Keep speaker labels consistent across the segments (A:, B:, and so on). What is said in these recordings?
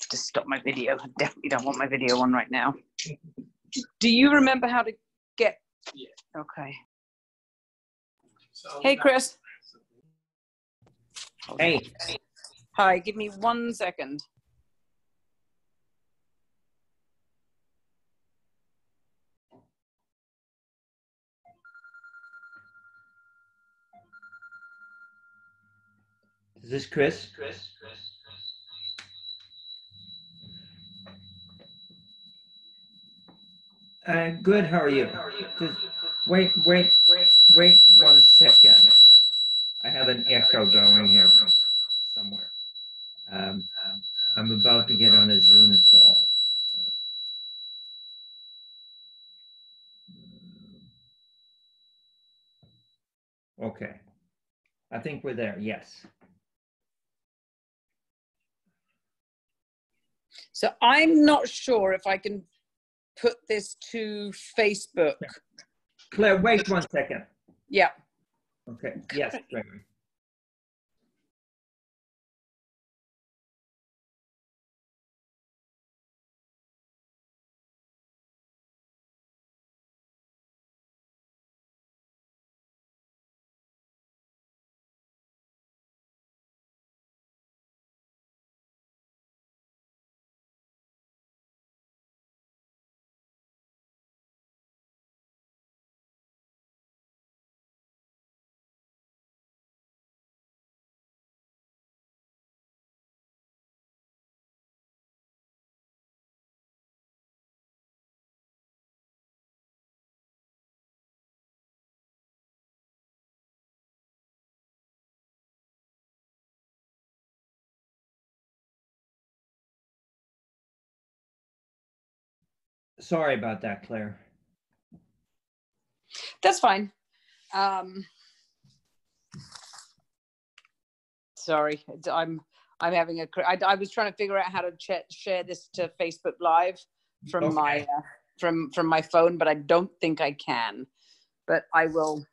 A: have to stop my video. I definitely don't want my video on right now. Do you remember how to get? Yeah. Okay. Hey, Chris.
B: Hey.
A: Hi, give me 1 second.
B: Is this Chris? Good, how are you? Just wait 1 second. I have an echo going here from somewhere. I'm about to get on a Zoom call. Okay. I think we're there, yes.
A: So I'm not sure if I can put this to Facebook.
B: Claire, wait 1 second.
A: Yeah.
B: Okay, yes, Gregory. Sorry about that, Claire.
A: That's fine. Sorry, I'm having a. I was trying to figure out how to share this to Facebook Live from my from my phone, but I don't think I can. But I will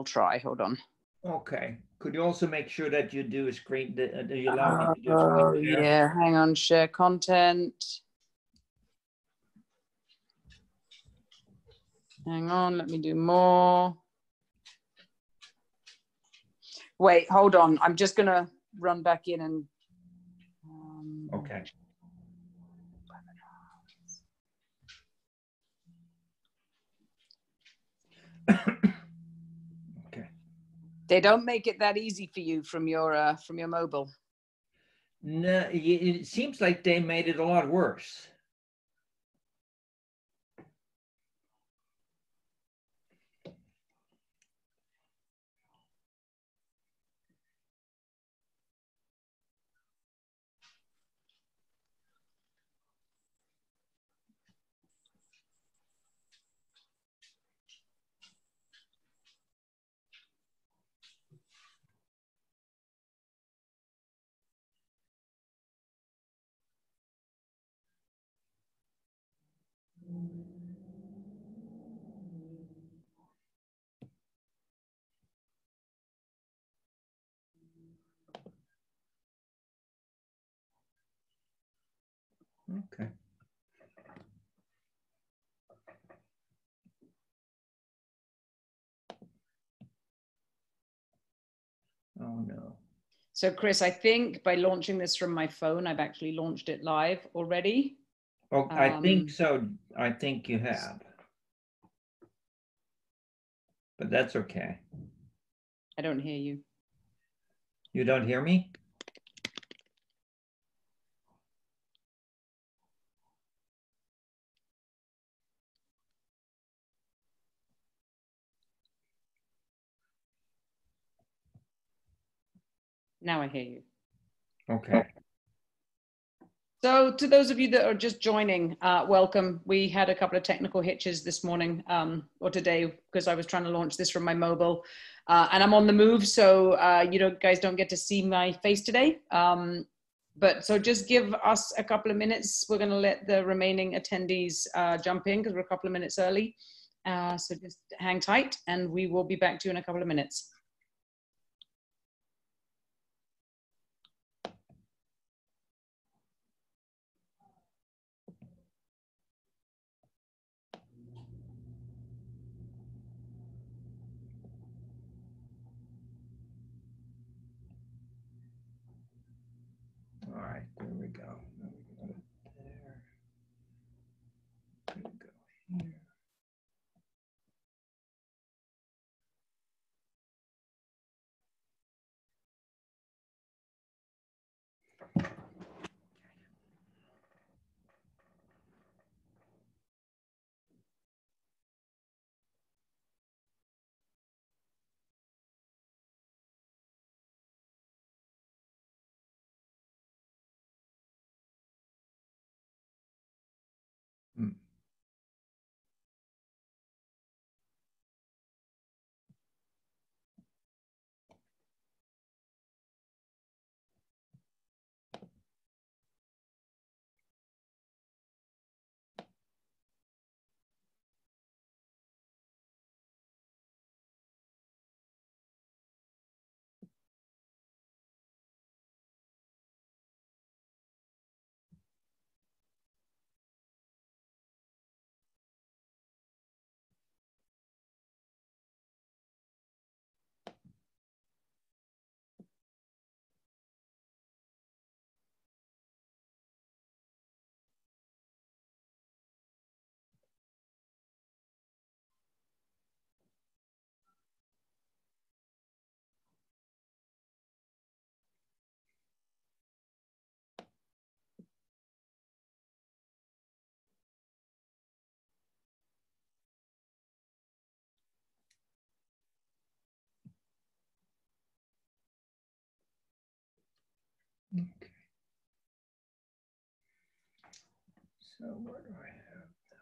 A: try. Hold on.
B: Okay. Could you also make sure that you do a screen? Do you allow me to do a screen share?
A: Yeah. Hang on. Share content. Hang on. Let me do more. Wait. Hold on. I'm just gonna run back in and.
B: Okay. Okay.
A: They don't make it that easy for you from your mobile.
B: No, it seems like they made it a lot worse. Okay. Oh no.
A: So Chris, I think by launching this from my phone, I've actually launched it live already.
B: Oh, I think so. I think you have. But that's okay.
A: I don't hear you.
B: You don't hear me?
A: Now I hear you.
B: Okay.
A: So to those of you that are just joining, welcome. We had a couple of technical hitches this morning or today because I was trying to launch this from my mobile and I'm on the move. So you guys don't get to see my face today. But so just give us a couple of minutes. We're going to let the remaining attendees jump in because we're a couple of minutes early. So just hang tight and we will be back to you in a couple of minutes.
B: go. There we go. There we go here. Okay. So where do I have those?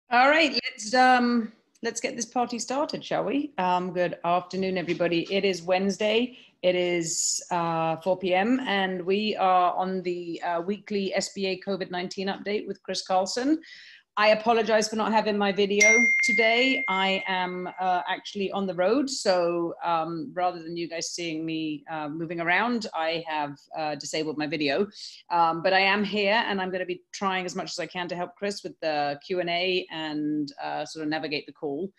A: All right, let's get this party started, shall we? Good afternoon, everybody. It is Wednesday. It is 4 p.m. and we are on the weekly SBA COVID-19 update with Chris Carlsson. I apologize for not having my video today. I am actually on the road, so rather than you guys seeing me moving around, I have disabled my video. But I am here, and I'm going to be trying as much as I can to help Chris with the Q&A and sort of navigate the call.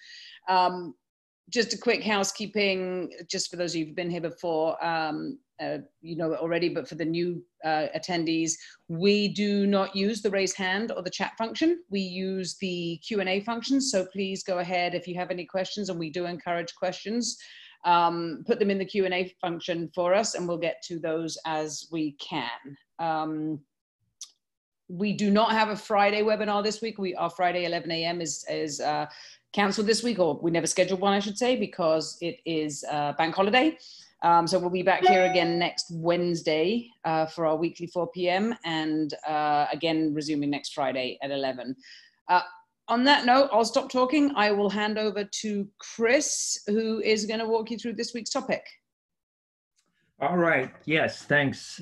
A: Just a quick housekeeping, just for those of you who've been here before, you know it already, but for the new attendees, we do not use the raise hand or the chat function. We use the Q&A function. So please go ahead if you have any questions, and we do encourage questions. Put them in the Q&A function for us, and we'll get to those as we can. We do not have a Friday webinar this week. Our Friday 11 a.m. is canceled this week, or we never scheduled one, I should say, because it is bank holiday. So we'll be back here again next Wednesday for our weekly 4 p.m. and again, resuming next Friday at 11. On that note, I'll stop talking. I will hand over to Chris, who is going to walk you through this week's topic.
B: All right. Yes, thanks.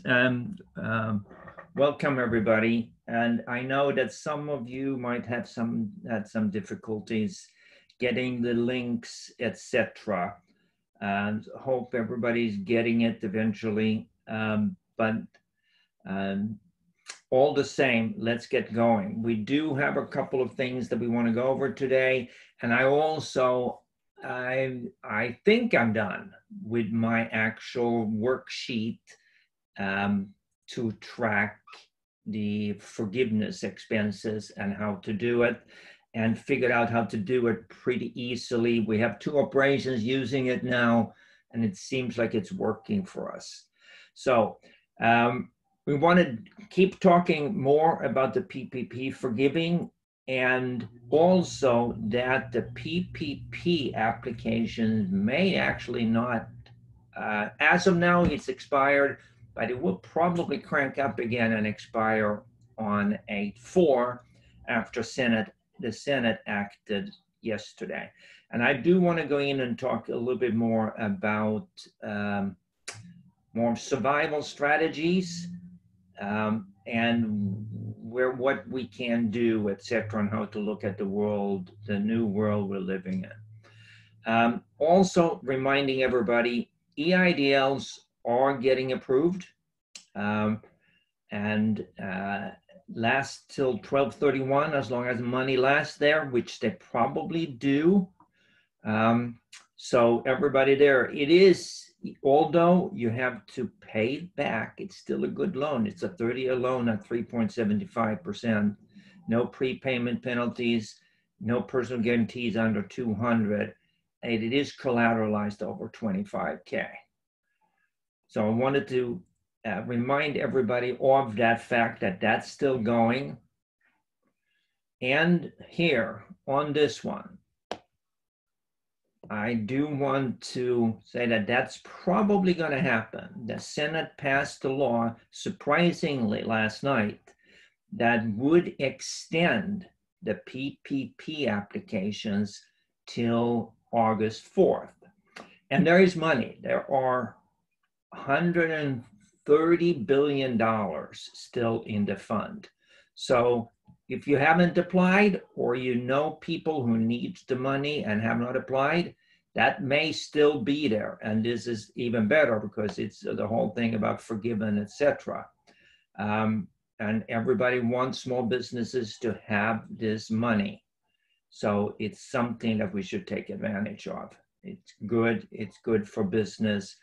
B: Welcome, everybody. And I know that some of you might have had some difficulties getting the links, etc. And hope everybody's getting it eventually. But all the same, let's get going. We do have a couple of things that we want to go over today. And I think I'm done with my actual worksheet to track the forgiveness expenses and how to do it, and figured out how to do it pretty easily. We have 2 operations using it now, and it seems like it's working for us. So we want to keep talking more about the PPP forgiving, and also that the PPP applications may actually not, as of now, it's expired, but it will probably crank up again and expire on 8/4 after the Senate acted yesterday. And I do want to go in and talk a little bit more about more survival strategies and what we can do, etc., and how to look at the world, the new world we're living in. Also reminding everybody, EIDLs are getting approved and last till 12/31 as long as money lasts there, which they probably do. So everybody there, it is, although you have to pay it back, it's still a good loan. It's a 30-year loan at 3.75%. No prepayment penalties, no personal guarantees under 200, and it is collateralized over 25K. So I wanted to remind everybody of that fact that that's still going. And here on this one, I do want to say that that's probably going to happen. The Senate passed a law, surprisingly last night, that would extend the PPP applications till August 4th. And there is money. There are $130 billion still in the fund. So if you haven't applied, or you know people who need the money and have not applied, that may still be there. And this is even better because it's the whole thing about forgiven, etc. And everybody wants small businesses to have this money. So it's something that we should take advantage of. It's good for business.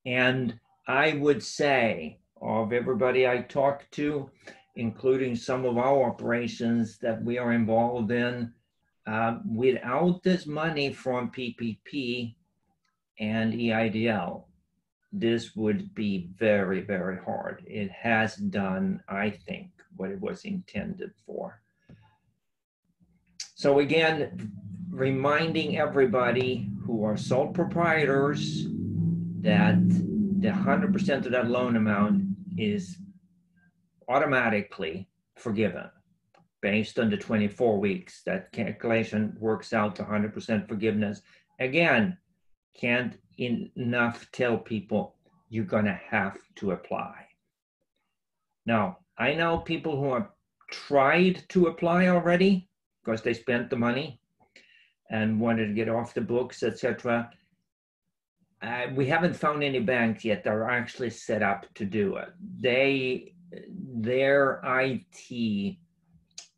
B: And I would say, of everybody I talk to, including some of our operations that we are involved in, without this money from PPP and EIDL, this would be very, very hard. It has done, I think, what it was intended for. So again, reminding everybody who are sole proprietors that the 100% of that loan amount is automatically forgiven based on the 24 weeks. That calculation works out to 100% forgiveness. Again, can't enough tell people you're going to have to apply. Now, I know people who have tried to apply already because they spent the money and wanted to get off the books, etc. We haven't found any banks yet that are actually set up to do it. Their IT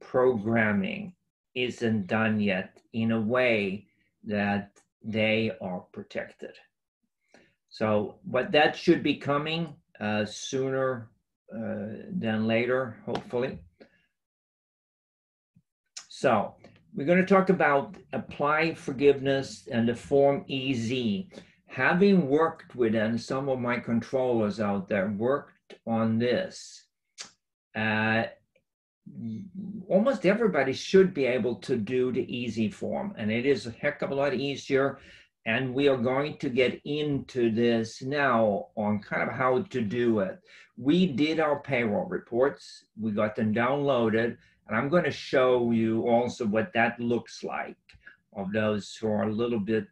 B: programming isn't done yet in a way that they are protected. So, but that should be coming sooner than later, hopefully. So we're going to talk about apply forgiveness and the Form EZ. Having worked with, and some of my controllers out there worked on this, almost everybody should be able to do the EZ form, and it is a heck of a lot easier. And we are going to get into this now on kind of how to do it. We did our payroll reports. We got them downloaded, and I'm going to show you also what that looks like of those who are a little bit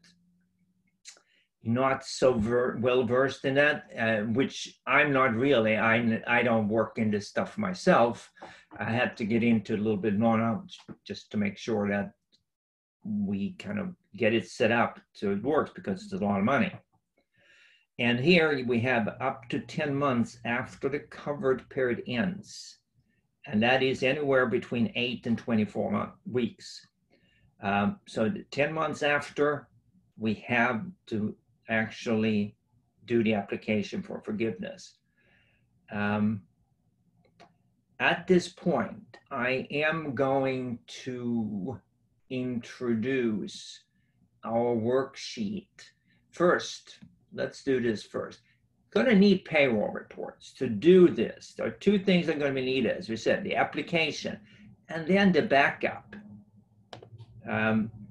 B: not so well versed in that, which I'm not really. I don't work in this stuff myself. I had to get into a little bit more just to make sure that we kind of get it set up so it works, because it's a lot of money. And here we have up to 10 months after the covered period ends. And that is anywhere between 8 and 24 weeks. So 10 months after, we have to actually do the application for forgiveness. At this point, I am going to introduce our worksheet. First, let's do this first. Going to need payroll reports. To do this, there are two things that are going to be needed, as we said, the application and then the backup.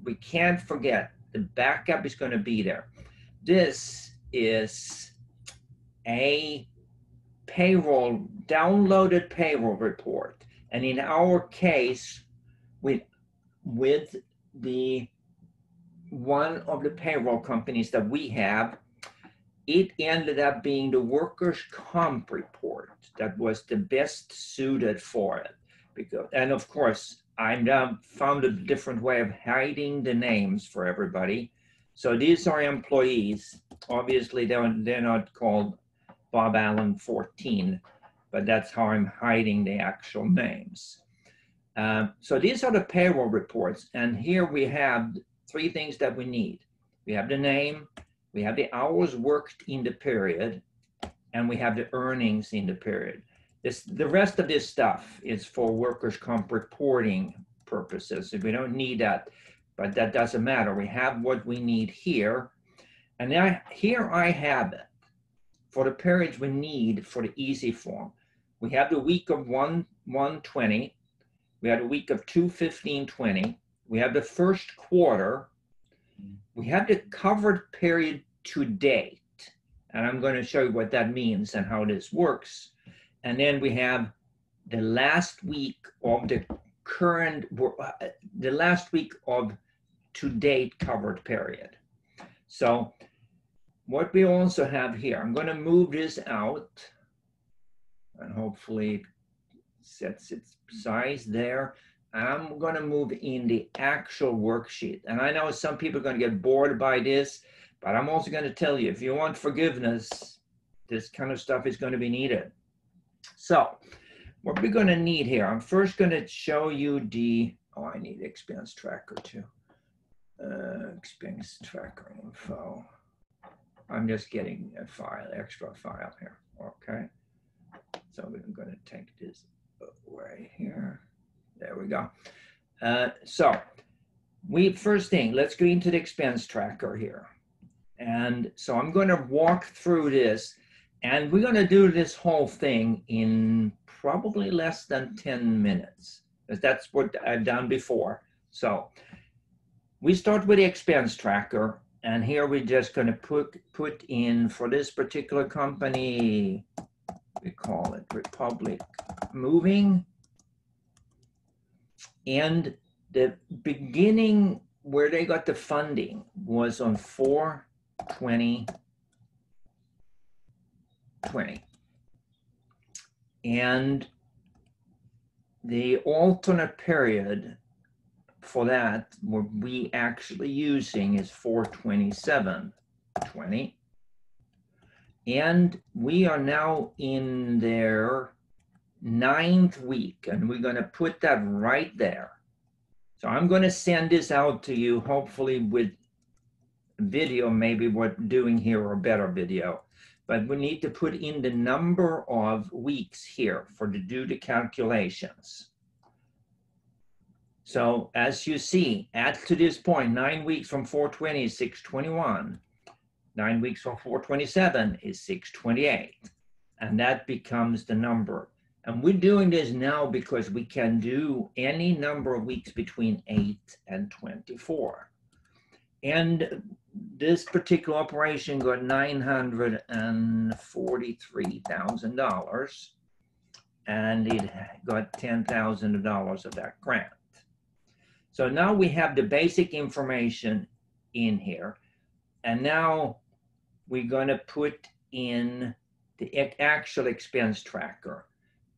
B: We can't forget, the backup is going to be there. This is a payroll, downloaded payroll report. And in our case, with the one of the payroll companies that we have, it ended up being the workers' comp report that was the best suited for it. Because, and of course, I now found a different way of hiding the names for everybody. So these are employees. Obviously, they're not called Bob Allen 14, but that's how I'm hiding the actual names. So these are the payroll reports. And here we have three things that we need. We have the name, we have the hours worked in the period, and we have the earnings in the period. The rest of this stuff is for workers' comp reporting purposes. We don't need that, but that doesn't matter. We have what we need here. And now here I have it for the periods we need for the easy form. We have the week of 1/1/20. We have the week of 2/15/20. We have the first quarter. We have the covered period to date. And I'm going to show you what that means and how this works. And then we have the last week of the last week of to date covered period. So what we also have here, I'm going to move this out and hopefully it sets its size there. I'm going to move in the actual worksheet. And I know some people are going to get bored by this, but I'm also going to tell you, if you want forgiveness, this kind of stuff is going to be needed. So what we're going to need here, I'm first going to show you the, oh, I need expense tracker too. Expense tracker info. I'm just getting a file, extra file here, okay? So we're going to take this away here. There we go. So first thing, let's go into the expense tracker here. And so I'm going to walk through this, and we're going to do this whole thing in probably less than 10 minutes. Because that's what I've done before. So we start with the expense tracker, and here we're just going to put in, for this particular company, we call it Republic Moving. And the beginning where they got the funding was on 4/20/20. And the alternate period for that, what we actually using is 4/27/20. And we are now in their 9th week, and we're going to put that right there. So I'm going to send this out to you, hopefully with video, maybe what doing here or better video. But we need to put in the number of weeks here for to do the calculations. So as you see, to this point, 9 weeks from 4/20 is 6/21. 9 weeks from 4/27 is 6/28. And that becomes the number. And we're doing this now because we can do any number of weeks between 8 and 24. And this particular operation got $943,000, and it got $10,000 of that grant. So now we have the basic information in here. And now we're going to put in the actual expense tracker.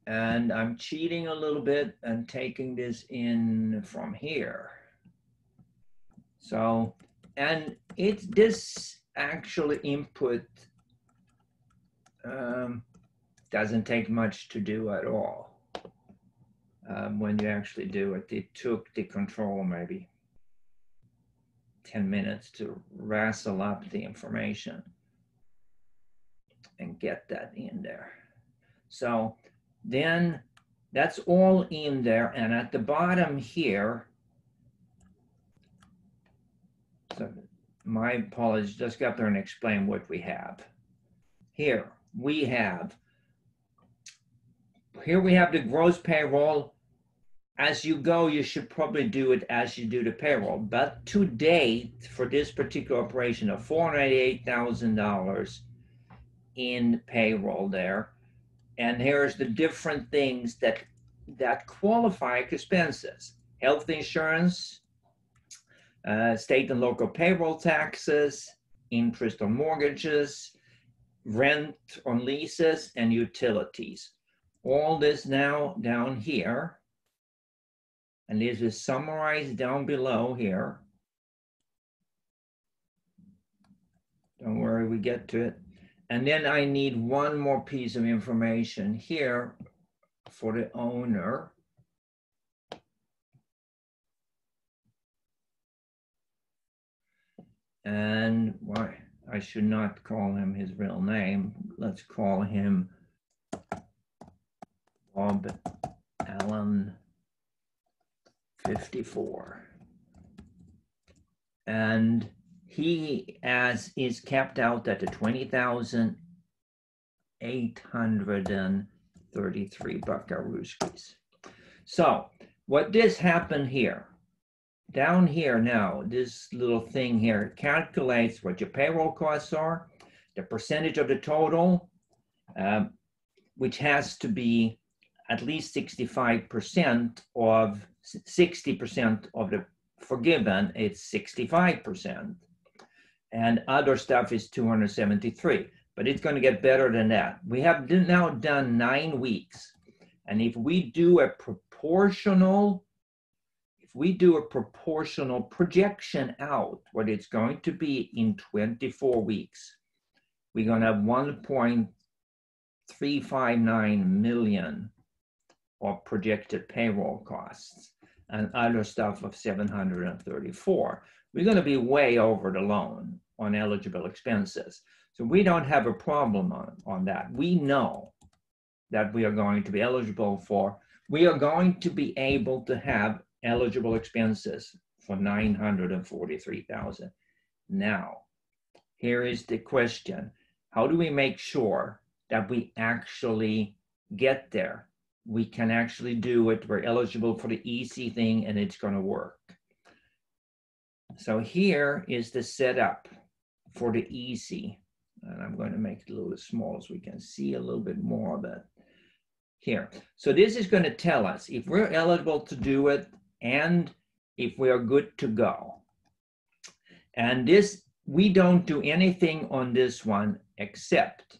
B: And I'm cheating a little bit and taking this in from here. So, and this actual input doesn't take much to do at all. When you actually do it, it took the control maybe 10 minutes to wrestle up the information and get that in there. So then that's all in there. And at the bottom here, so my apologies, just go up there and explain what we have. Here we have the gross payroll. As you go, you should probably do it as you do the payroll. But to date, for this particular operation of $488,000 in payroll there, And here's the different things that qualify expenses: health insurance, state and local payroll taxes, interest on mortgages, rent on leases, and utilities. All this now down here, and this is summarized down below here. Don't worry, we get to it. And then I need one more piece of information here for the owner. And why I should not call him his real name. Let's call him Bob Allen 54. And he is capped out at the 20,833 buckaroos. So what this happened here, down here now, this little thing here calculates what your payroll costs are, the percentage of the total, which has to be at least 65% of 60% of the forgiven, it's 65%. And other stuff is 273, but it's going to get better than that. We have now done 9 weeks. And if we do a proportional projection out what it's going to be in 24 weeks, we're going to have 1.359 million of projected payroll costs and other stuff of 734. We're going to be way over the loan on eligible expenses. So we don't have a problem on that. We know that we are going to be eligible for, we are going to be able to have eligible expenses for 943,000. Now, here is the question. How do we make sure that we actually get there? We can actually do it. We're eligible for the easy thing and it's going to work. So here is the setup for the easy. And I'm going to make it a little small so we can see a little bit more of it here. So this is going to tell us if we're eligible to do it and if we are good to go. And this, we don't do anything on this one except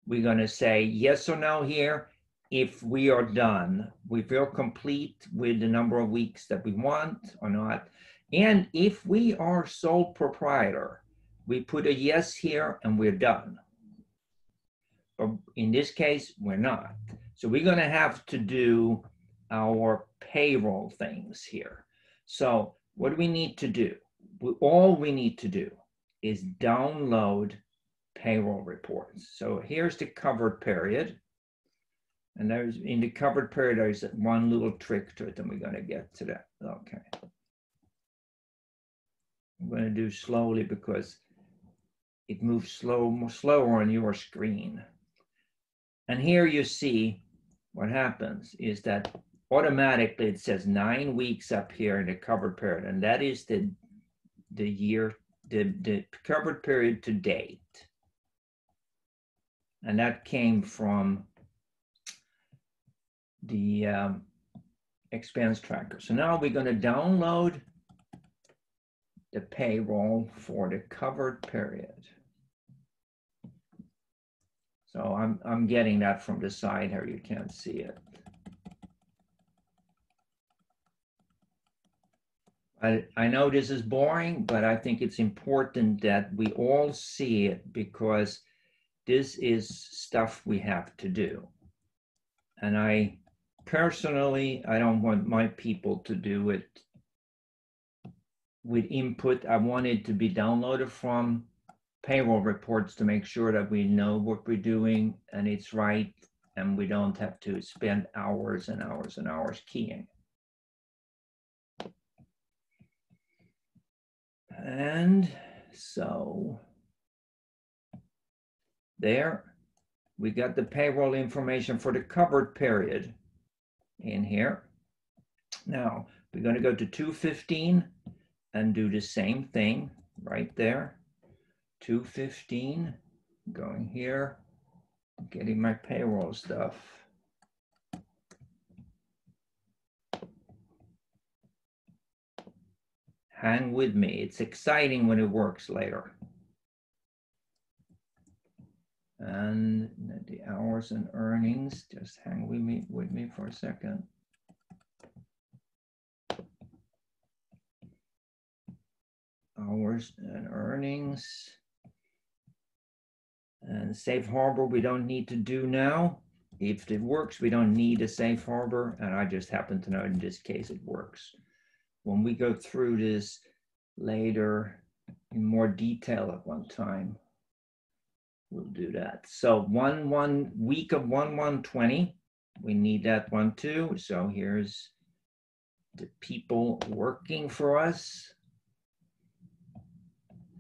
B: we're going to say yes or no here. If we are done, we feel complete with the number of weeks that we want or not. And if we are sole proprietor, we put a yes here and we're done. But in this case, we're not. So we're going to have to do our payroll things here. So what do we need to do? All we need to do is download payroll reports. So here's the covered period. And there's in the covered period, there's one little trick to it, and we're going to get to that. Okay. I'm going to do slowly because it moves slower on your screen. And here you see what happens is that automatically it says 9 weeks up here in the covered period, and that is the year, the covered period to date. And that came from the expense tracker. So now we're going to download the payroll for the covered period. So I'm getting that from the side here. You can't see it. I know this is boring, but I think it's important that we all see it because this is stuff we have to do. And I personally, I don't want my people to do it with input. I want it to be downloaded from payroll reports to make sure that we know what we're doing and it's right and we don't have to spend hours and hours and hours keying. And so there, we got the payroll information for the covered period in here. Now, we're going to go to 215 and do the same thing right there. 215, going here, getting my payroll stuff. Hang with me. It's exciting when it works later. And the hours and earnings, just hang with me for a second. Hours and earnings. And safe harbor, we don't need to do now. If it works, we don't need a safe harbor. And I just happen to know in this case it works. When we go through this later in more detail at one time, we'll do that. So week of 1/1/20, we need that one too. So here's the people working for us.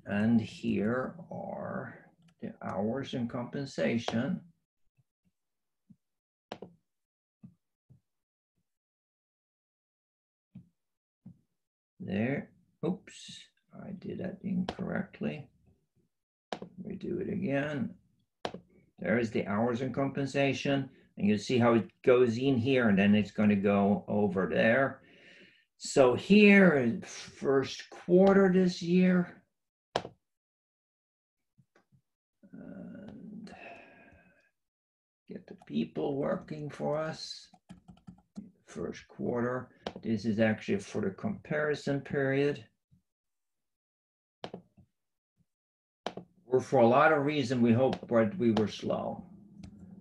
B: And here are the hours and compensation. There, oops, I did that incorrectly. We do it again. There's the hours and compensation. And you see how it goes in here and then it's going to go over there. So here in first quarter this year, and get the people working for us. First quarter, this is actually for the comparison period. For a lot of reasons, we hope that we were slow.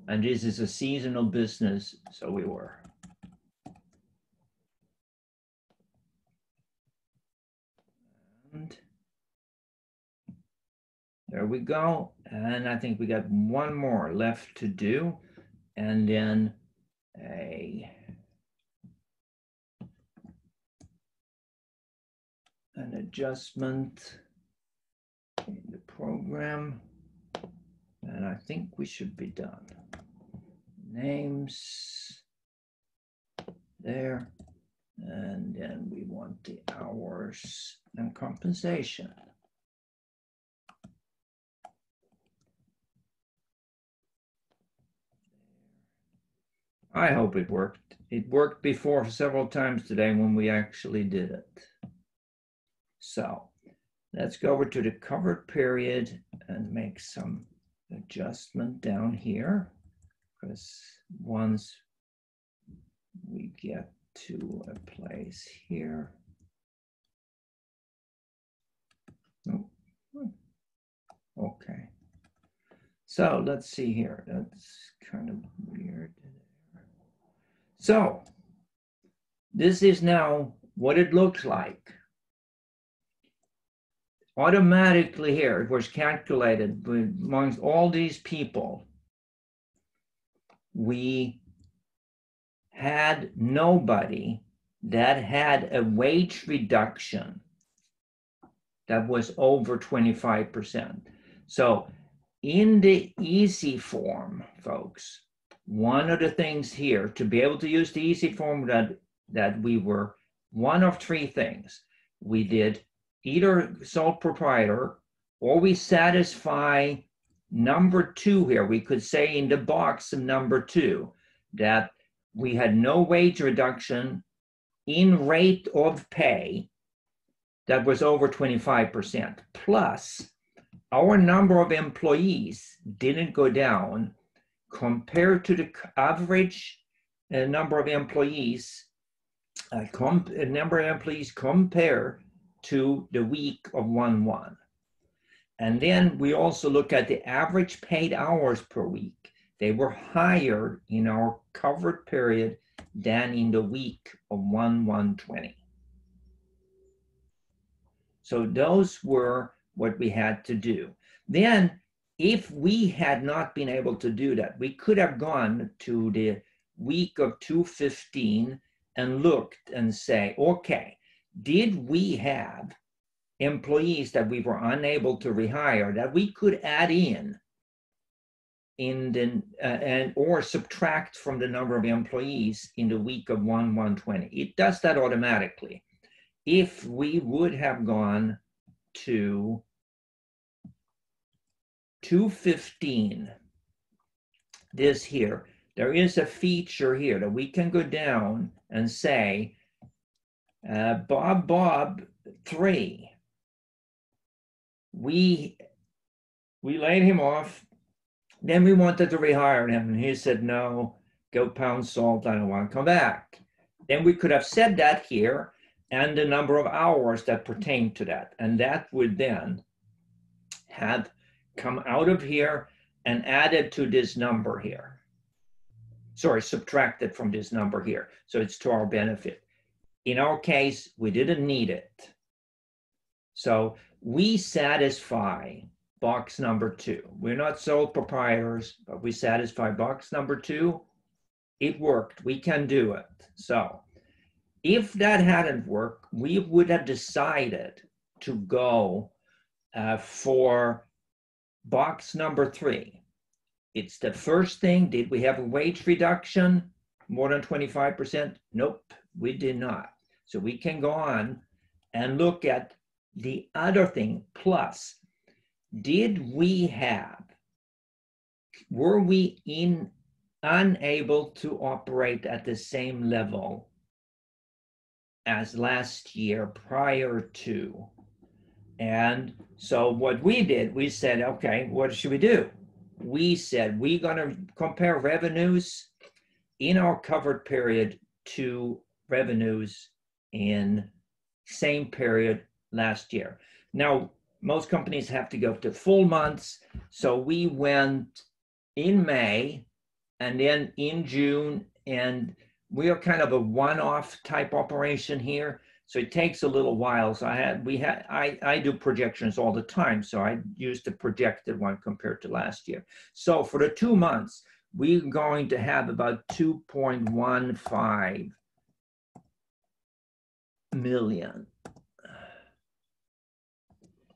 B: And this is a seasonal business, so we were. And there we go. And I think we got one more left to do. And then an adjustment in the program. And I think we should be done. Names there. And then we want the hours and compensation. I hope it worked. It worked before several times today when we actually did it. So let's go over to the covered period and make some adjustment down here, because once we get to a place here. Oh, okay. So let's see here. That's kind of weird. So this is now what it looks like. Automatically here, it was calculated amongst all these people. We had nobody that had a wage reduction that was over 25%. So in the easy form, folks, one of the things here to be able to use the easy form that we were one of three things. We did either sole proprietor or we satisfy number two here. We could say in the box of number two that we had no wage reduction in rate of pay that was over 25%. Plus, our number of employees didn't go down compared to the average number of employees, compare to the week of 1/1. And then we also look at the average paid hours per week. They were higher in our covered period than in the week of 1/1/20. So those were what we had to do. Then if we had not been able to do that, we could have gone to the week of 2/15 and looked and say, okay, did we have employees that we were unable to rehire that we could add in the or subtract from the number of employees in the week of 1/1/20? It does that automatically. If we would have gone to 2/15 this here, there is a feature here that we can go down and say, Bob 3, we laid him off. Then we wanted to rehire him, and he said, no, go pound salt, I don't want to come back. Then we could have said that here, and the number of hours that pertain to that. And that would then have come out of here and added to this number here. Sorry, subtracted from this number here. So it's to our benefit. In our case, we didn't need it. So we satisfy box number 2. We're not sole proprietors, but we satisfy box number 2. It worked. We can do it. So if that hadn't worked, we would have decided to go for box number 3. It's the first thing. Did we have a wage reduction more than 25%? Nope, we did not. So we can go on and look at the other thing. Plus, were we unable to operate at the same level as last year prior to? And so what we did, we said, okay, what should we do? We said, we're going to compare revenues in our covered period to revenues in same period last year. Now, most companies have to go to full months. So we went in May and then in June, and we are kind of a one-off type operation here. So it takes a little while. So I do projections all the time. So I used the projected one compared to last year. So for the 2 months, we're going to have about 2.15 million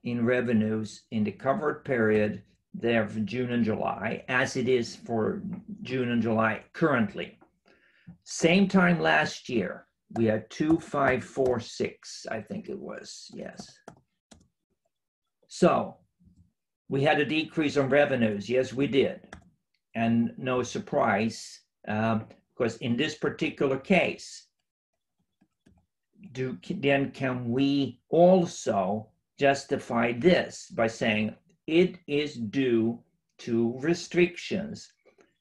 B: in revenues in the covered period there for June and July, as it is for June and July currently. Same time last year, we had 2,546, I think it was, yes. So we had a decrease on revenues, yes, we did. And no surprise, because in this particular case, then can we also justify this by saying it is due to restrictions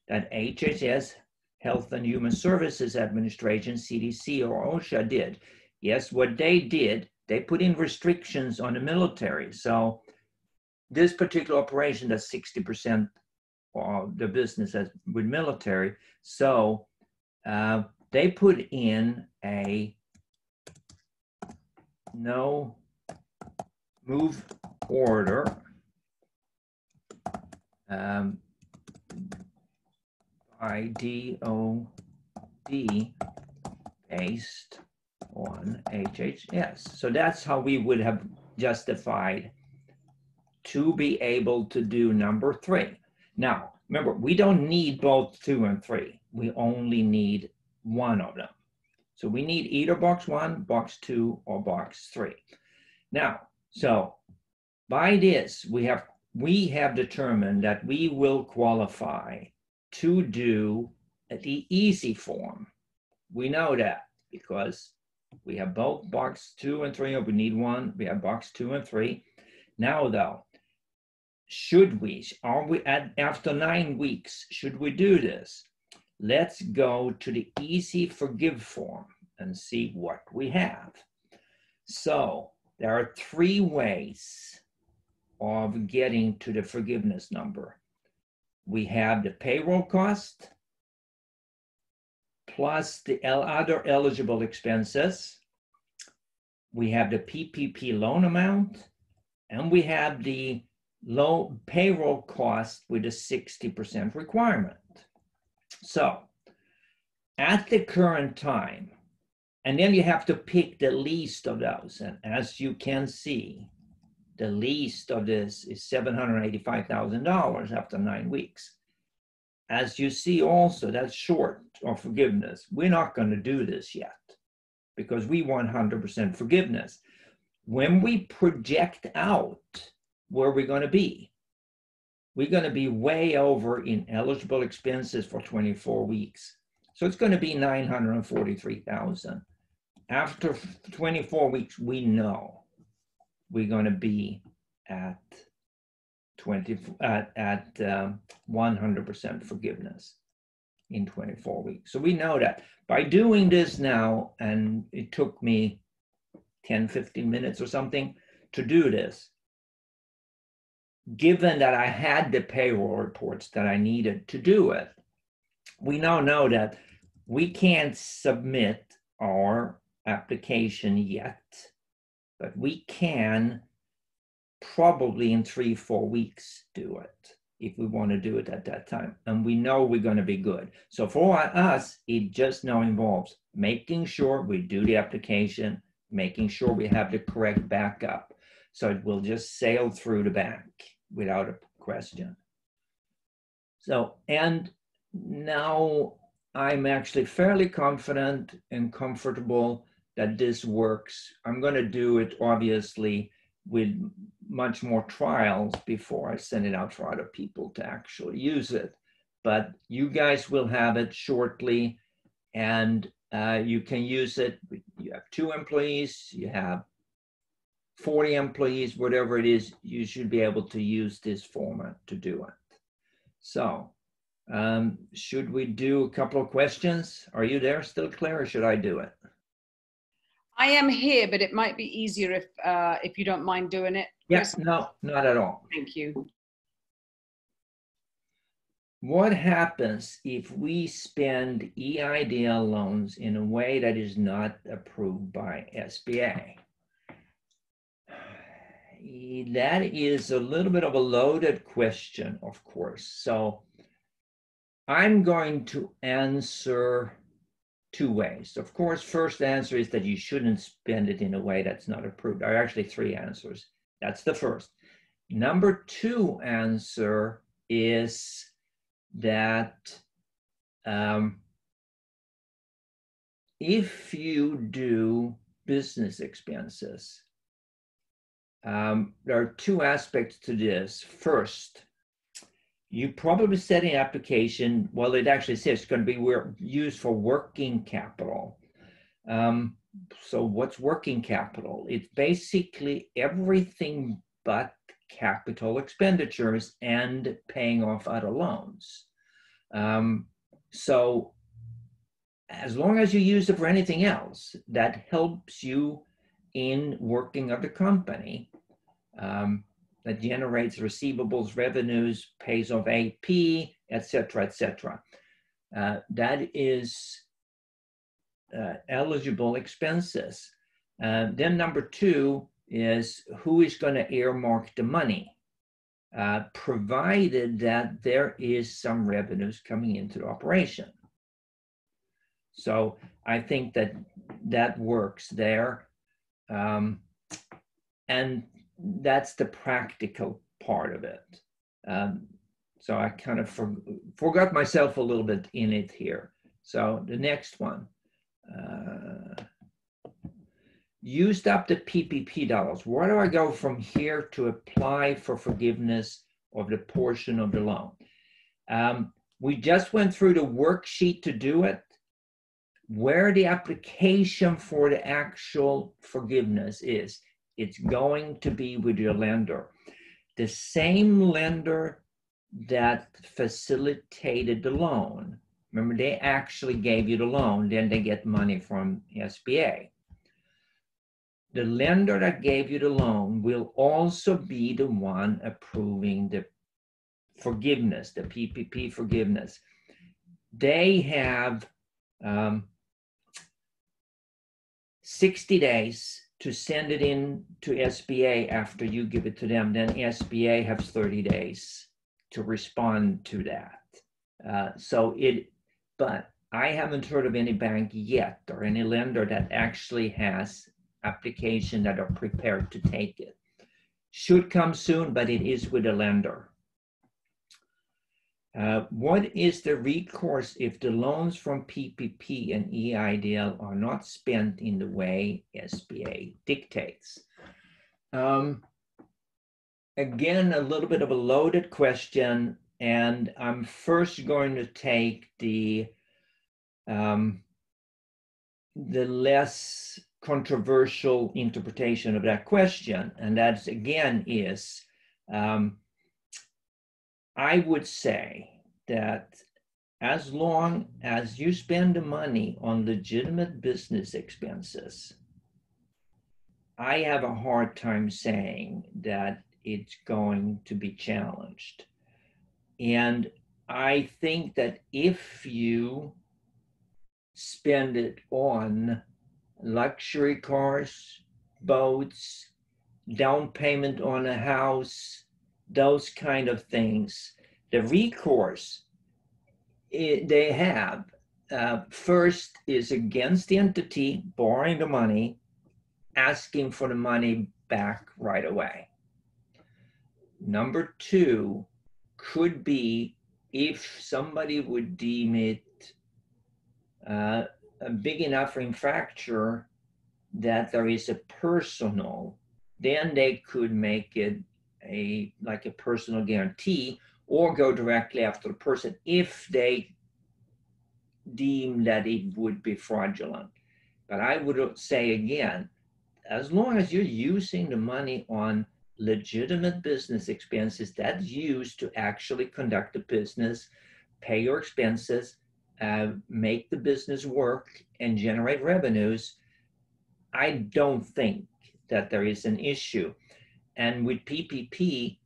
B: that HHS, Health and Human Services Administration, CDC or OSHA did. Yes, what they did, they put in restrictions on the military. So this particular operation does 60% of the business with military. So they put in a no move order by DOD based on HHS. So that's how we would have justified to be able to do number 3. Now, remember, we don't need both 2 and 3. We only need one of them. So we need either box 1, box 2, or box 3. Now, so by this, we have determined that we will qualify to do the easy form. We know that because we have both box 2 and 3, or we need one, we have box 2 and 3. Now though, after 9 weeks, should we do this? Let's go to the easy forgive form and see what we have. So there are 3 ways of getting to the forgiveness number. We have the payroll cost plus the other eligible expenses. We have the PPP loan amount, and we have the low payroll cost with a 60% requirement. So at the current time, and then you have to pick the least of those. And as you can see, the least of this is $785,000 after 9 weeks. As you see also, that's short of forgiveness. We're not going to do this yet because we want 100% forgiveness. When we project out where we're going to be, we're going to be way over in eligible expenses for 24 weeks. So it's going to be $943,000. After 24 weeks, we know we're going to be at 100% forgiveness in 24 weeks. So we know that by doing this now, and it took me 10, 15 minutes or something to do this, given that I had the payroll reports that I needed to do it, we now know that we can't submit our application yet, but we can probably in 3-4 weeks do it if we want to do it at that time. And we know we're going to be good. So for us, it just now involves making sure we do the application, making sure we have the correct backup. So it will just sail through the bank without a question. So, and now I'm actually fairly confident and comfortable that this works. I'm going to do it obviously with much more trials before I send it out for other people to actually use it. But you guys will have it shortly, and you can use it. You have 2 employees, you have 40 employees, whatever it is, you should be able to use this format to do it. So should we do a couple of questions? Are you there still, Claire, or should I do it?
A: I am here, but it might be easier if you don't mind doing it.
B: Yes, no, not at all.
A: Thank you.
B: What happens if we spend EIDL loans in a way that is not approved by SBA? That is a little bit of a loaded question, of course. So I'm going to answer 2 ways. Of course, first answer is that you shouldn't spend it in a way that's not approved. There are actually 3 answers. That's the first. Number 2 answer is that if you do business expenses, there are 2 aspects to this. First, you probably set an application, well, it actually says it's going to be used for working capital. So what's working capital? It's basically everything but capital expenditures and paying off other loans. So as long as you use it for anything else, that helps you in working of the company. That generates receivables, revenues, pays off AP, et cetera, that is eligible expenses. Then number 2 is who is going to earmark the money, provided that there is some revenues coming into the operation. So I think that works there. And that's the practical part of it. So I kind of forgot myself a little bit in it here. So the next one, used up the PPP dollars. Where do I go from here to apply for forgiveness of the portion of the loan? We just went through the worksheet to do it. Where the application for the actual forgiveness is, it's going to be with your lender. The same lender that facilitated the loan. Remember, they actually gave you the loan, then they get money from SBA. The lender that gave you the loan will also be the one approving the forgiveness, the PPP forgiveness. They have 60 days to send it in to SBA after you give it to them. Then SBA has 30 days to respond to that. But I haven't heard of any bank yet or any lender that actually has application that are prepared to take it. Should come soon, but it is with a lender. What is the recourse if the loans from PPP and EIDL are not spent in the way SBA dictates? again, a little bit of a loaded question, and I'm first going to take the less controversial interpretation of that question, and that again is, I would say that as long as you spend the money on legitimate business expenses, I have a hard time saying that it's going to be challenged. And I think that if you spend it on luxury cars, boats, down payment on a house, those kind of things, the recourse they have first is against the entity borrowing the money, asking for the money back right away. Number two could be if somebody would deem it a big enough infraction that there is a personal, then they could make it like a personal guarantee or go directly after the person if they deem that it would be fraudulent. But I would say again, as long as you're using the money on legitimate business expenses that's used to actually conduct the business, pay your expenses, make the business work and generate revenues, I don't think that there is an issue. And with PPP,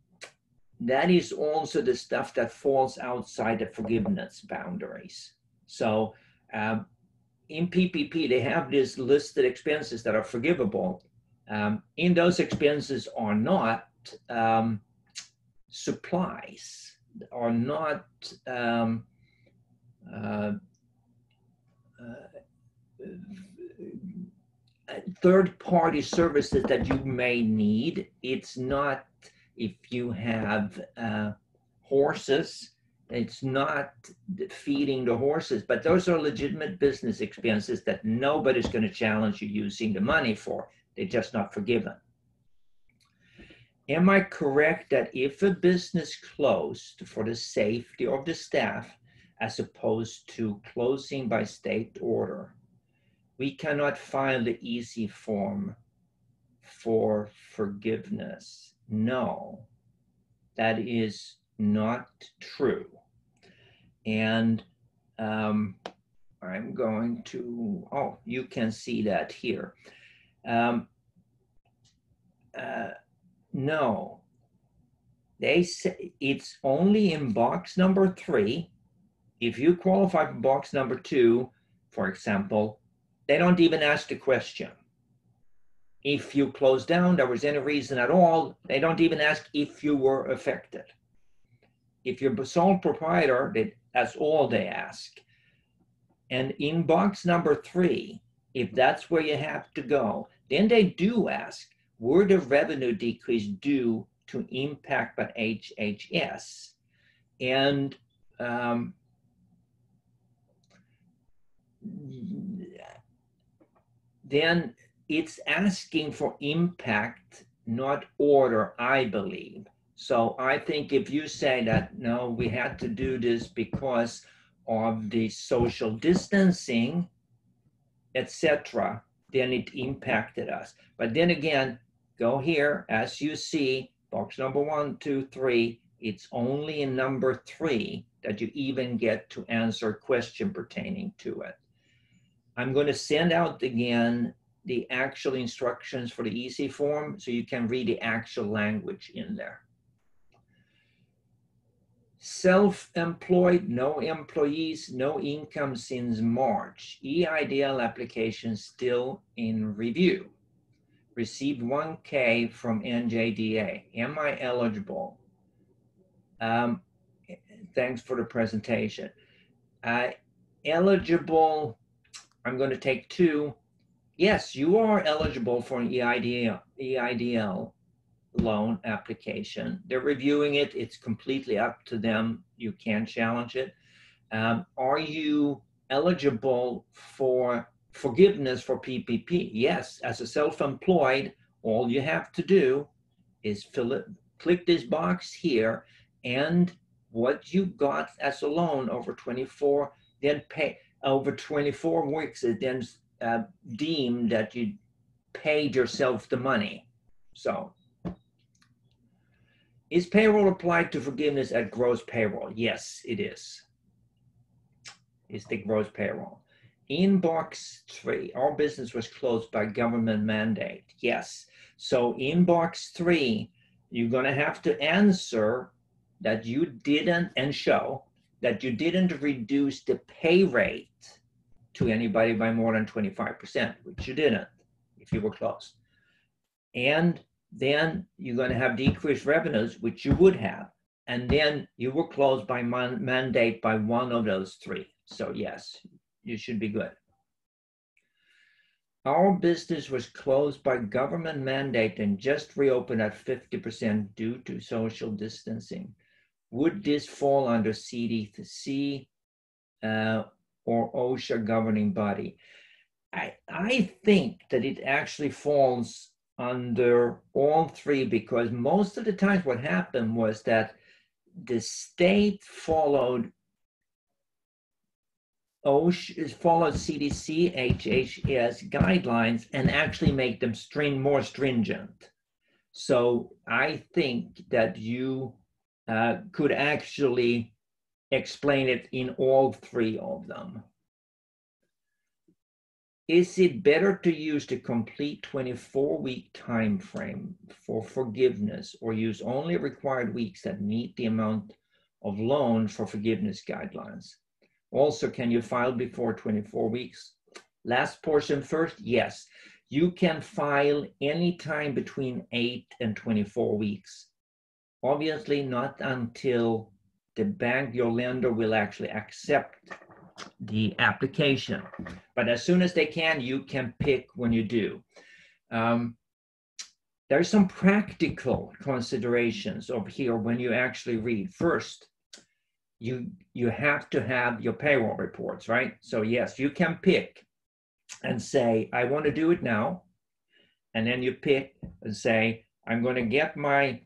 B: that is also the stuff that falls outside the forgiveness boundaries. So in PPP, they have these listed expenses that are forgivable. In those expenses are not supplies, are not third-party services that you may need. It's not if you have horses, it's not feeding the horses, but those are legitimate business expenses that nobody's going to challenge you using the money for. They're just not forgiven. Am I correct that if a business closed for the safety of the staff, as opposed to closing by state order, we cannot file the easy form for forgiveness? No, that is not true. And I'm going to, oh, you can see that here. No, they say it's only in box number 3. If you qualify for box number 2, for example, they don't even ask the question. If you close down, there was any reason at all, they don't even ask if you were affected. If you're a sole proprietor, that's all they ask. And in box number 3, if that's where you have to go, then they do ask, were the revenue decrease due to impact by HHS? And then it's asking for impact, not order, I believe. So I think if you say that, no, we had to do this because of the social distancing, etc., then it impacted us. But then again, go here, as you see, box number 1, 2, 3, it's only in number 3 that you even get to answer a question pertaining to it. I'm going to send out again the actual instructions for the easy form so you can read the actual language in there. Self-employed, no employees, no income since March. EIDL application still in review. Received 1K from NJDA. Am I eligible? Thanks for the presentation. Eligible, I'm going to take 2. Yes, you are eligible for an EIDL loan application. They're reviewing it. It's completely up to them. You can't challenge it. Are you eligible for forgiveness for PPP? Yes, as a self-employed, all you have to do is fill click this box here, and what you got as a loan over 24, then pay over 24 weeks, it then deemed that you paid yourself the money. So, is payroll applied to forgiveness at gross payroll? Yes, it is. It's the gross payroll. In box 3, our business was closed by government mandate. Yes. So in box 3, you're going to have to answer that you didn't, and show that you didn't reduce the pay rate to anybody by more than 25%, which you didn't if you were closed. And then you're going to have decreased revenues, which you would have. And then you were closed by mandate by one of those 3. So yes, you should be good. Our business was closed by government mandate and just reopened at 50% due to social distancing. Would this fall under CDC or OSHA governing body? I think that it actually falls under all 3, because most of the times what happened was that the state followed OSHA, followed CDC, HHS guidelines and actually make them more stringent. So I think that you could actually explain it in all 3 of them. Is it better to use the complete 24-week time frame for forgiveness, or use only required weeks that meet the amount of loan for forgiveness guidelines? Also, can you file before 24 weeks? Last portion first, yes. You can file anytime between 8 and 24 weeks. Obviously not until the bank, your lender, will actually accept the application. But as soon as they can, you can pick when you do. There's some practical considerations over here when you actually read. First, you have to have your payroll reports, right? So yes, you can pick and say, I want to do it now. And then you pick and say, I'm going to get my,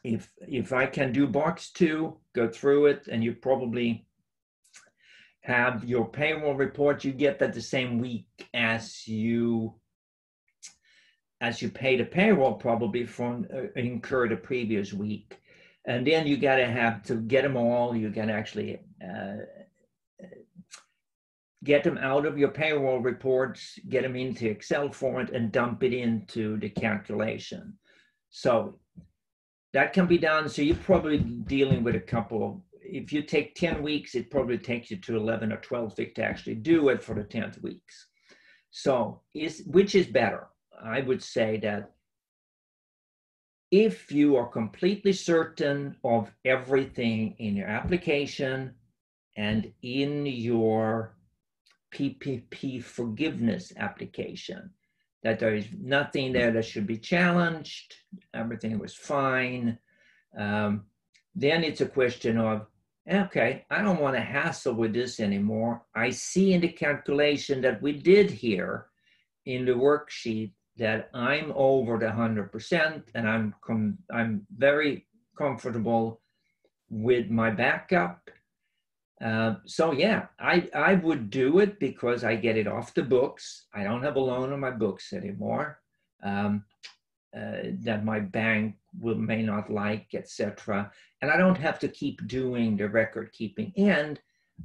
B: if I can do box 2, go through it, and you probably have your payroll report. You get that the same week as you pay the payroll, probably from incur the previous week. And then you got to have to get them all. You can actually get them out of your payroll reports, get them into Excel format, and dump it into the calculation. So that can be done. So you're probably dealing with a couple of, if you take 10 weeks, it probably takes you to 11 or 12 weeks to actually do it for the 10th weeks. So which is better? I would say that if you are completely certain of everything in your application and in your PPP forgiveness application, that there is nothing there that should be challenged, everything was fine, then it's a question of, okay, I don't want to hassle with this anymore. I see in the calculation that we did here in the worksheet that I'm over the 100%, and I'm very comfortable with my backup. So yeah, I would do it because I get it off the books. I don't have a loan on my books anymore that my bank may not like, etc. And I don't have to keep doing the record keeping, and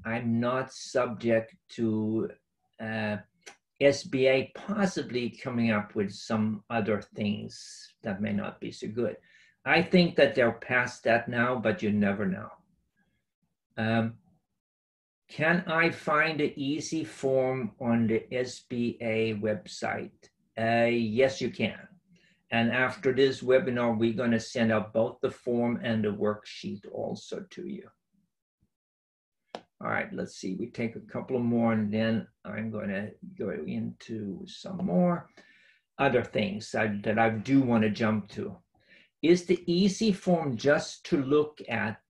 B: I'm not subject to SBA possibly coming up with some other things that may not be so good. I think that they're past that now, but you never know. Can I find an easy form on the SBA website? Yes, you can. And after this webinar, we're going to send out both the form and the worksheet also to you. All right, let's see. We take a couple more, and then I'm going to go into some more other things that I do want to jump to. Is the easy form just to look at,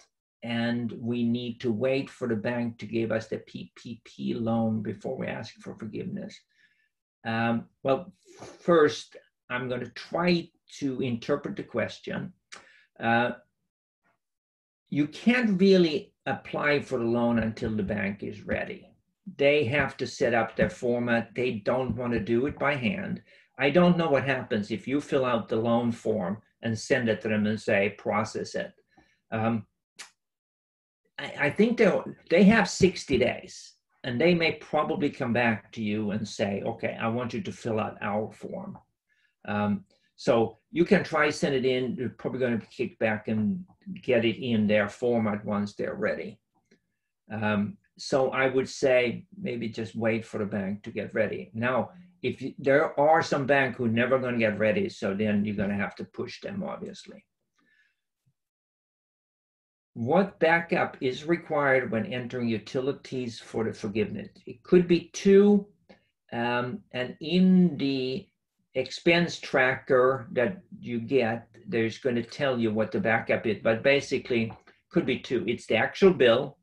B: and we need to wait for the bank to give us the PPP loan before we ask for forgiveness? Well, first, I'm going to try to interpret the question. You can't really apply for the loan until the bank is ready. They have to set up their format. They don't want to do it by hand. I don't know what happens if you fill out the loan form and send it to them and say, process it. I think they have 60 days, and they may probably come back to you and say, okay, I want you to fill out our form. So you can try send it in. You're probably going to kick back and get it in their format once they're ready. So I would say maybe just wait for the bank to get ready. Now, there are some banks who are never going to get ready, so then you're going to have to push them, obviously. What backup is required when entering utilities for the forgiveness? It could be 2, and in the expense tracker that you get, there's going to tell you what the backup is, but basically could be 2. It's the actual bill,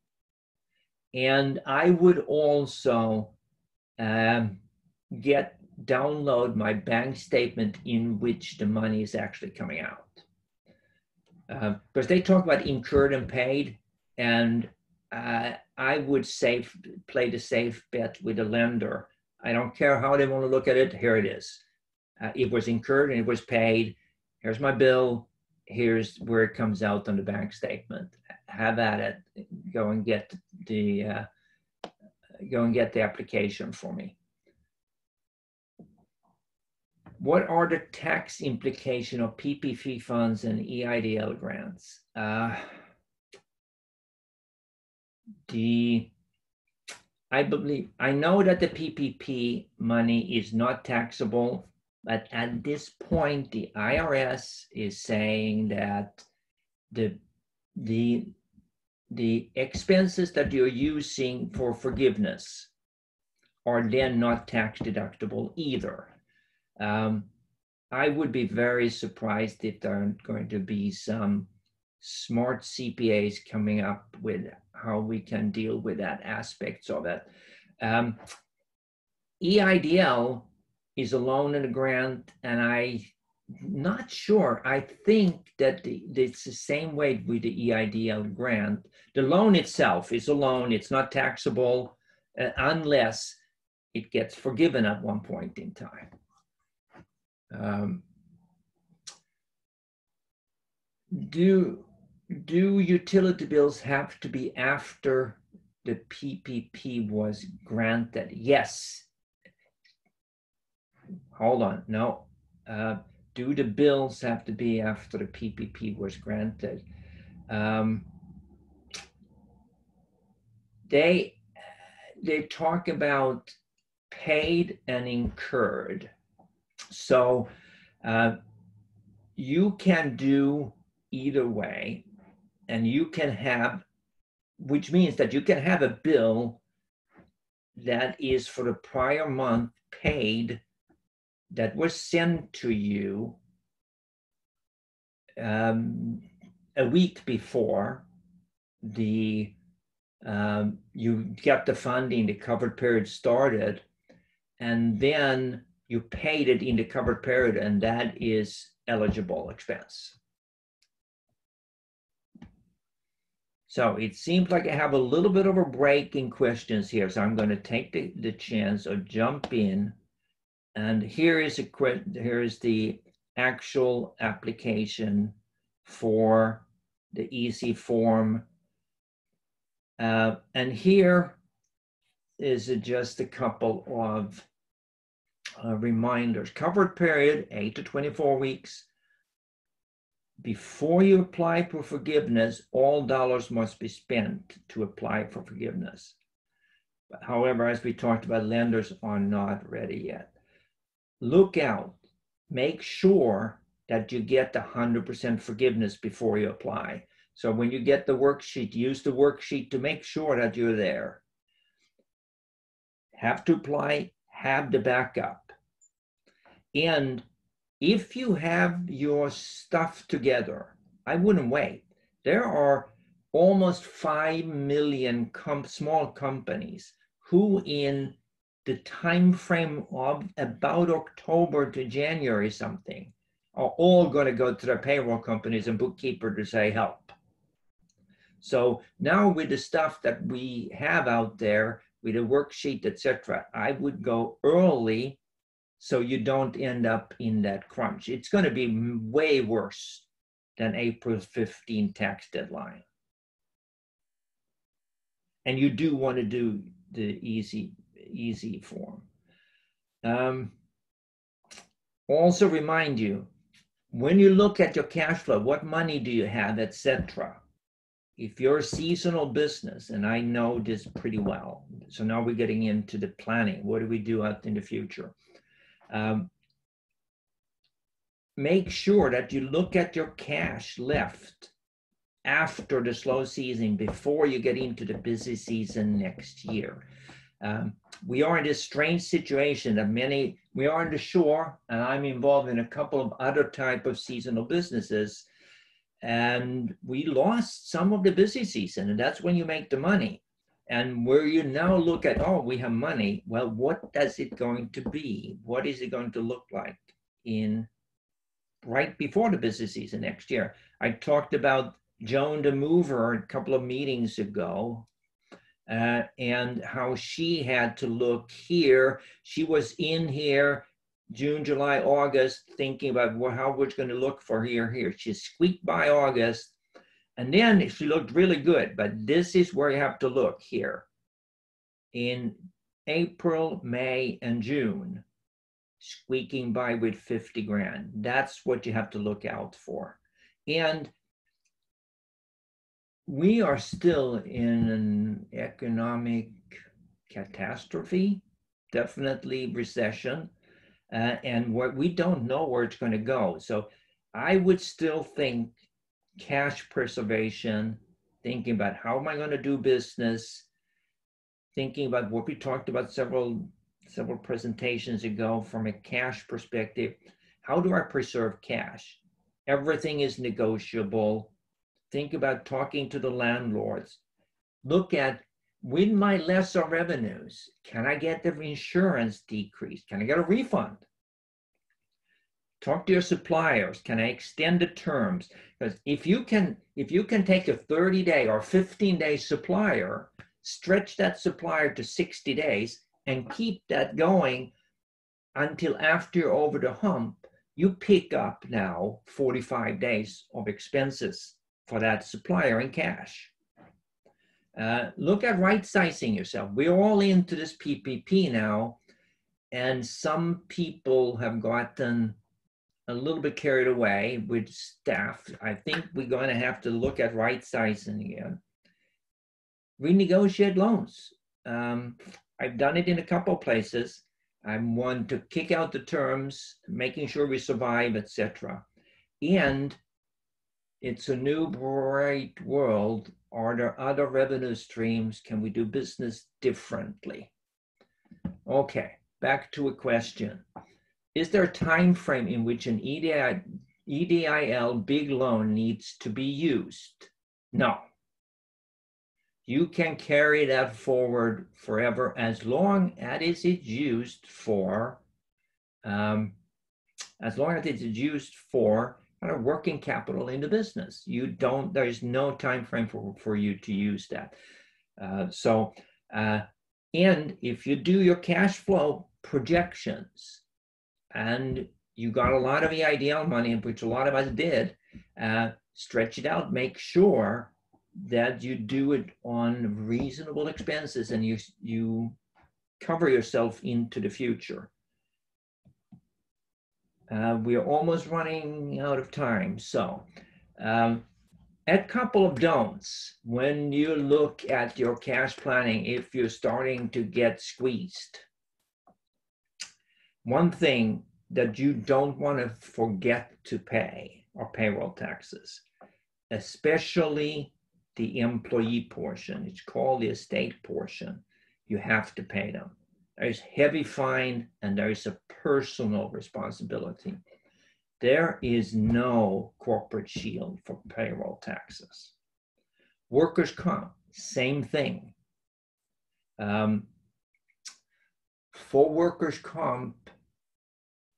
B: and I would also download my bank statement in which the money is actually coming out. Because they talk about incurred and paid, and I would play the safe bet with the lender. I don't care how they want to look at it. Here it is. It was incurred and it was paid. Here's my bill. Here's where it comes out on the bank statement. Have at it. Go and get the application for me. What are the tax implications of PPP funds and EIDL grants? I know that the PPP money is not taxable, but at this point, the IRS is saying that the expenses that you're using for forgiveness are then not tax deductible either. I would be very surprised if there aren't going to be some smart CPAs coming up with how we can deal with that aspects of it. EIDL is a loan and a grant, and I'm not sure. I think that it's the same way with the EIDL grant. The loan itself is a loan. It's not taxable unless it gets forgiven at one point in time. Do utility bills have to be after the PPP was granted? Yes. Hold on, no. Do the bills have to be after the PPP was granted? They talk about paid and incurred. So you can do either way, and you can have, which means that you can have a bill that is for the prior month paid that was sent to you a week before you got the funding, the covered period started, and then you paid it in the covered period, and that is eligible expense. So it seems like I have a little bit of a break in questions here, so I'm going to take the chance of jump in. And here is the actual application for the easy form. And here is just a couple of reminders. Covered period, 8 to 24 weeks. Before you apply for forgiveness, all dollars must be spent to apply for forgiveness. However, as we talked about, lenders are not ready yet. Look out. Make sure that you get the 100% forgiveness before you apply. So when you get the worksheet, use the worksheet to make sure that you're there. Have to apply, have the backup. And if you have your stuff together, I wouldn't wait. There are almost 5 million small companies who in the time frame of about October to January something are all going to go to their payroll companies and bookkeeper to say help. So now with the stuff that we have out there, with a worksheet, etc., I would go early so you don't end up in that crunch. It's going to be way worse than April 15 tax deadline. And you do want to do the easy form. Also remind you, when you look at your cash flow, what money do you have, etc. If you're a seasonal business, and I know this pretty well, so now we're getting into the planning. What do we do out in the future? Make sure that you look at your cash left after the slow season before you get into the busy season next year. We are in this strange situation that we are on the shore, and I'm involved in a couple of other type of seasonal businesses, and we lost some of the busy season, and that's when you make the money. And where you now look at, oh, we have money, well, what is it going to be? What is it going to look like in right before the busy season next year? I talked about Joan the Mover a couple of meetings ago, and how she had to look here. She was in here June, July, August, thinking about how we're going to look for here. She squeaked by August, and then she looked really good. But this is where you have to look here. In April, May, and June, squeaking by with 50 grand. That's what you have to look out for. And we are still in an economic catastrophe, definitely recession, and we don't know where it's going to go. So I would still think cash preservation, thinking about how am I going to do business, thinking about what we talked about several presentations ago from a cash perspective. How do I preserve cash? Everything is negotiable. Think about talking to the landlords. Look at, with my lesser revenues, can I get the insurance decreased? Can I get a refund? Talk to your suppliers. Can I extend the terms? Because if you can take a 30-day or 15-day supplier, stretch that supplier to 60 days and keep that going until after you're over the hump, you pick up now 45 days of expenses for that supplier in cash. Look at right-sizing yourself. We're all into this PPP now, and some people have gotten a little bit carried away with staff. I think we're going to have to look at right-sizing again. Renegotiate loans. I've done it in a couple places. I want to kick out the terms, making sure we survive, etc. And it's a new bright world. Are there other revenue streams? Can we do business differently? Okay, back to a question. Is there a time frame in which an EDIL big loan needs to be used? No. You can carry that forward forever as long as it's used for, kind of working capital in the business. There is no time frame for you to use that. And if you do your cash flow projections and you got a lot of EIDL money, which a lot of us did, stretch it out, make sure that you do it on reasonable expenses and you cover yourself into the future. We are almost running out of time. So a couple of don'ts when you look at your cash planning if you're starting to get squeezed. One thing that you don't want to forget to pay are payroll taxes, especially the employee portion. It's called the estate portion. You have to pay them. There's heavy fine and there is a personal responsibility. There is no corporate shield for payroll taxes. Workers' comp, same thing. For workers' comp,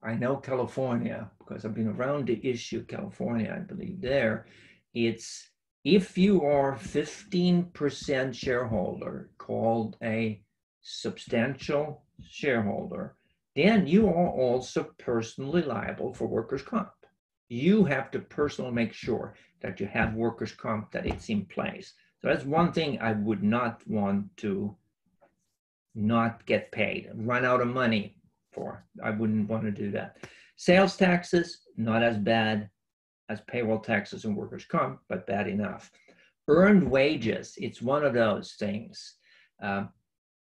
B: I know California, because I've been around the issue, California, I believe there, it's if you are 15% shareholder, called a substantial shareholder, then you are also personally liable for workers' comp. You have to personally make sure that you have workers' comp, that it's in place. So that's one thing I would not want to not get paid, run out of money for. I wouldn't want to do that. Sales taxes, not as bad as payroll taxes and workers' comp, but bad enough. Earned wages, it's one of those things.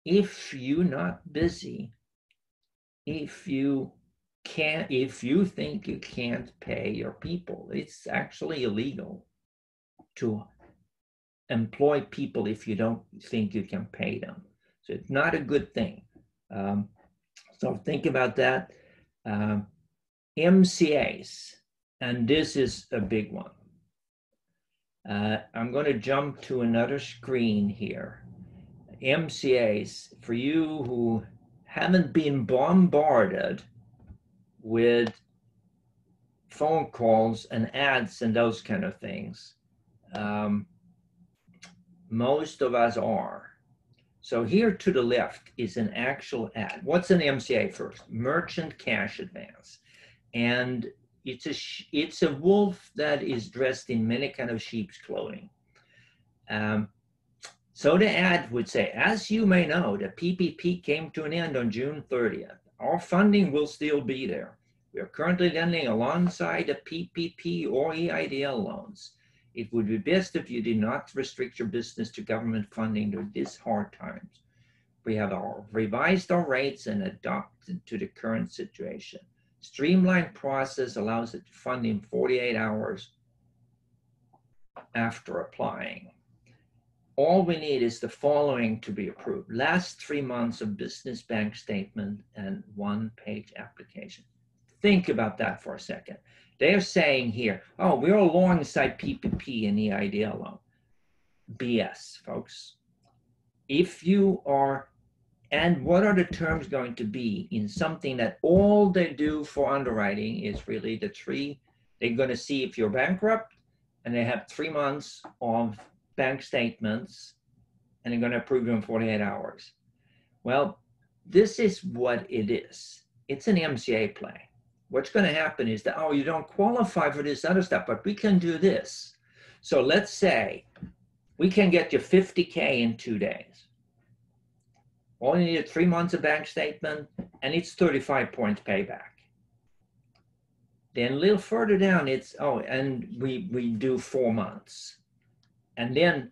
B: If you're not busy, if you think you can't pay your people, it's actually illegal to employ people if you don't think you can pay them. So it's not a good thing. So think about that. MCAs, and this is a big one. I'm going to jump to another screen here. MCAs, for you who haven't been bombarded with phone calls and ads and those kind of things, most of us are. So here to the left is an actual ad. What's an MCA first? Merchant cash advance. And it's a wolf that is dressed in many kind of sheep's clothing. So the ad would say, as you may know, the PPP came to an end on June 30th. Our funding will still be there. We are currently lending alongside the PPP or EIDL loans. It would be best if you did not restrict your business to government funding during these hard times. We have revised our rates and adapted to the current situation. Streamlined process allows it to fund in 48 hours after applying. All we need is the following to be approved. Last 3 months of business bank statement and one-page application. Think about that for a second. They're saying here, oh, we're alongside PPP and EIDL loan. BS, folks. If you are, and what are the terms going to be in something that all they do for underwriting is really the three, they're going to see if you're bankrupt, and they have 3 months of bank statements, and they're going to approve you in 48 hours. Well, this is what it is. It's an MCA play. What's going to happen is that, oh, you don't qualify for this other stuff, but we can do this. So let's say we can get you 50K in 2 days. All you need is 3 months of bank statement, and it's 35 points payback. Then a little further down, it's, oh, and we do 4 months. And then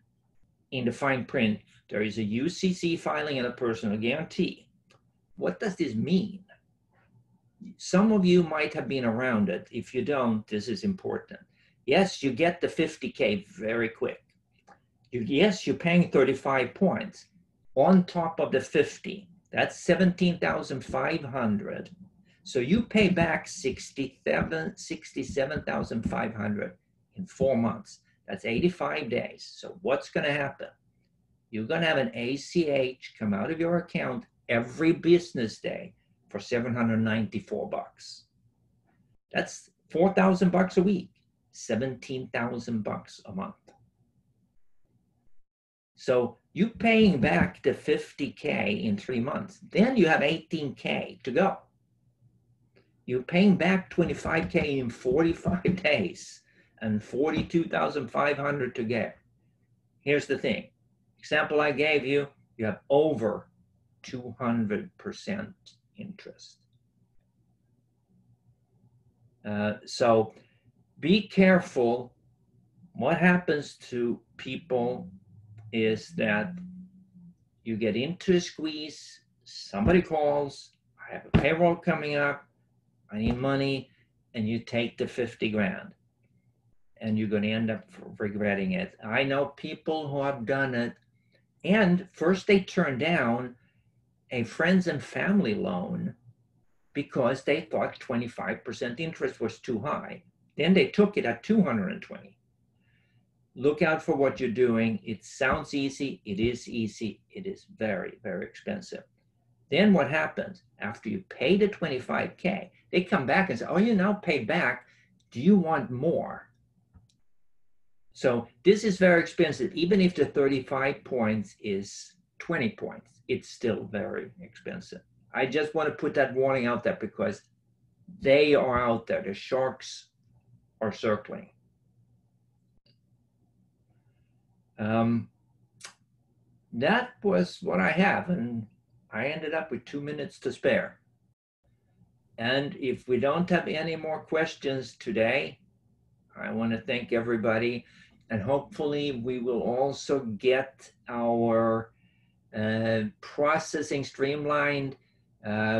B: in the fine print, there is a UCC filing and a personal guarantee. What does this mean? Some of you might have been around it. If you don't, this is important. Yes, you get the 50K very quick. Yes, you're paying 35 points on top of the 50. That's 17,500. So you pay back 67,500 in 4 months. That's 85 days. So what's going to happen? You're going to have an ACH come out of your account every business day for $794. That's $4,000 a week, $17,000 a month. So you're paying back the 50K in 3 months. Then you have 18K to go. You're paying back 25K in 45 days and 42,500 to get. Here's the thing. Example I gave you, you have over 200% interest. So be careful. What happens to people is that you get into a squeeze, somebody calls, I have a payroll coming up, I need money, and you take the 50 grand. And you're going to end up regretting it. I know people who have done it, and first they turn down a friends and family loan because they thought 25% interest was too high. Then they took it at 220. Look out for what you're doing. It sounds easy. It is easy. It is very, very expensive. Then what happens? After you pay the 25K, they come back and say, oh, you now paid back. Do you want more? So this is very expensive. Even if the 35 points is 20 points, it's still very expensive. I just want to put that warning out there because they are out there. The sharks are circling. That was what I have, and I ended up with 2 minutes to spare. And if we don't have any more questions today, I want to thank everybody, and hopefully we will also get our processing streamlined,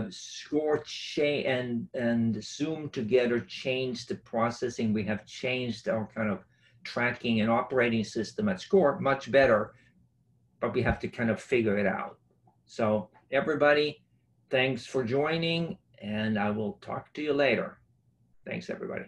B: SCORE and Zoom together change the processing. We have changed our kind of tracking and operating system at SCORE much better, but we have to kind of figure it out. So everybody, thanks for joining, and I will talk to you later. Thanks, everybody.